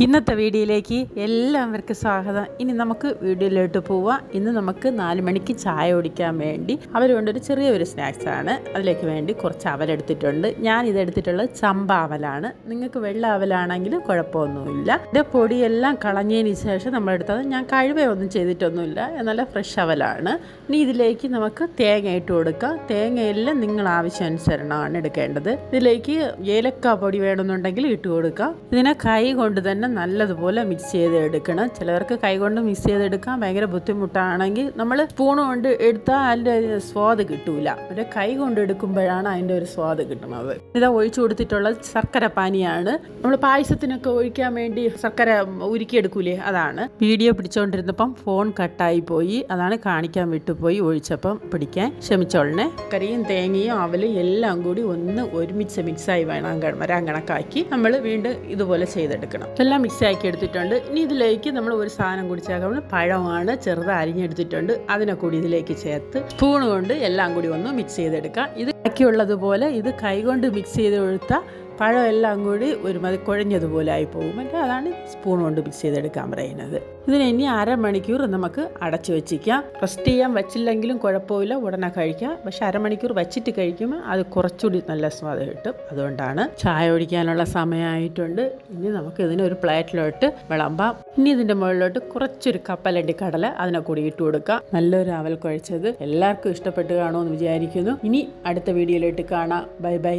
ഇന്നത്തെ വീഡിയോയിലേക്ക് എല്ലാവർക്കും സ്വാഗതം. ഇനി നമുക്ക് വീഡിയോയിലോട്ട് പോവാം. ഇന്ന് നമുക്ക് 4 മണിക്ക് ചായ കുടിക്കാൻ വേണ്ടി അവൽ കൊണ്ടൊരു ചെറിയൊരു സ്നാക്സാണ്. അതിലേക്ക് വേണ്ടി കുറച്ച് അവലെടുത്തിട്ടുണ്ട്. ഞാൻ ഇതെടുത്തിട്ടുള്ളത് ചമ്പ അവലാണ്. നിങ്ങൾക്ക് വെള്ള അവലാണെങ്കിൽ കുഴപ്പമൊന്നുമില്ല. ഇത് പൊടിയെല്ലാം കളഞ്ഞതിന് ശേഷം നമ്മളെടുത്തത്. ഞാൻ കഴുകയൊന്നും ചെയ്തിട്ടൊന്നുമില്ല, എന്നാൽ ഫ്രഷ് അവലാണ്. ഇനി ഇതിലേക്ക് നമുക്ക് തേങ്ങ ഇട്ട് കൊടുക്കാം. തേങ്ങയെല്ലാം നിങ്ങൾ ആവശ്യാനുസരണമാണ് എടുക്കേണ്ടത്. ഇതിലേക്ക് ഏലക്ക പൊടി വേണമെന്നുണ്ടെങ്കിൽ ഇട്ട് കൊടുക്കാം. ഇതിനെ കൈ കൊണ്ട് തന്നെ നല്ലതുപോലെ മിക്സ് ചെയ്ത് എടുക്കണം. ചിലവർക്ക് കൈകൊണ്ട് മിക്സ് ചെയ്തെടുക്കാൻ ഭയങ്കര ബുദ്ധിമുട്ടാണെങ്കിൽ നമ്മൾ സ്പൂൺ കൊണ്ട് എടുത്താൽ അതിൻ്റെ സ്വാദ് കിട്ടൂല. ഒരു കൈ കൊണ്ട് എടുക്കുമ്പോഴാണ് അതിൻ്റെ ഒരു സ്വാദ് കിട്ടുന്നത്. ഇതാ ഒഴിച്ചു കൊടുത്തിട്ടുള്ളത് ശർക്കര പാനിയാണ്. നമ്മൾ പായസത്തിനൊക്കെ ഒഴിക്കാൻ വേണ്ടി ശർക്കര ഉരുക്കിയെടുക്കൂലേ, അതാണ്. വീഡിയോ പിടിച്ചുകൊണ്ടിരുന്നപ്പം ഫോൺ കട്ടായി പോയി, അതാണ് കാണിക്കാൻ വിട്ടുപോയി. ഒഴിച്ചപ്പം പിടിക്കാൻ ക്ഷമിച്ചോളനെ. ശർക്കരയും തേങ്ങയും അവലും എല്ലാം കൂടി ഒന്ന് ഒരുമിച്ച് മിക്സായി വരാൻ കണക്കാക്കി നമ്മൾ വീണ്ടും ഇതുപോലെ ചെയ്തെടുക്കണം. എല്ലാം മിക്സ് ആക്കി എടുത്തിട്ടുണ്ട്. ഇനി ഇതിലേക്ക് നമ്മൾ ഒരു സാധനം കൂടി ചേർക്കാൻ, പഴമാണ് ചെറുത് അരിഞ്ഞെടുത്തിട്ടുണ്ട്. അതിനെ കൂടി ഇതിലേക്ക് ചേർത്ത് സ്പൂൺ കൊണ്ട് എല്ലാം കൂടി ഒന്ന് മിക്സ് ചെയ്തെടുക്കാം. ഇത് ബാക്കിയുള്ളതുപോലെ ഇത് കൈകൊണ്ട് മിക്സ് ചെയ്ത് കൊടുത്താൽ പഴം എല്ലാം കൂടി ഒരുമാതിരി കുഴഞ്ഞതുപോലെ ആയി പോകും. മറ്റേ അതാണ് സ്പൂൺ കൊണ്ട് മിക്സ് ചെയ്തെടുക്കാൻ പറയുന്നത്. ഇതിനെ ഇനി അരമണിക്കൂർ നമുക്ക് അടച്ചു വെച്ചിരിക്കാം. റെസ്റ്റ് ചെയ്യാൻ വെച്ചില്ലെങ്കിലും കുഴപ്പമില്ല, ഉടനെ കഴിക്കാം. പക്ഷെ അരമണിക്കൂർ വെച്ചിട്ട് കഴിക്കുമ്പോൾ അത് കുറച്ചുകൂടി നല്ല സ്വാദ് കിട്ടും. അതുകൊണ്ടാണ്. ചായ കുടിക്കാനുള്ള സമയമായിട്ടുണ്ട്. ഇനി നമുക്ക് ഇതിനൊരു പ്ലേറ്റിലോട്ട് വിളമ്പാം. ഇനി ഇതിൻ്റെ മുകളിലോട്ട് കുറച്ചൊരു കപ്പലണ്ടി കടല അതിനെ കൂടി ഇട്ട് കൊടുക്കാം. നല്ലൊരു അവൽ കുഴച്ചത് എല്ലാവർക്കും ഇഷ്ടപ്പെട്ട് കാണുമെന്ന് വിചാരിക്കുന്നു. ഇനി അടുത്ത വീഡിയോയിലോട്ട് കാണാം. Bye bye.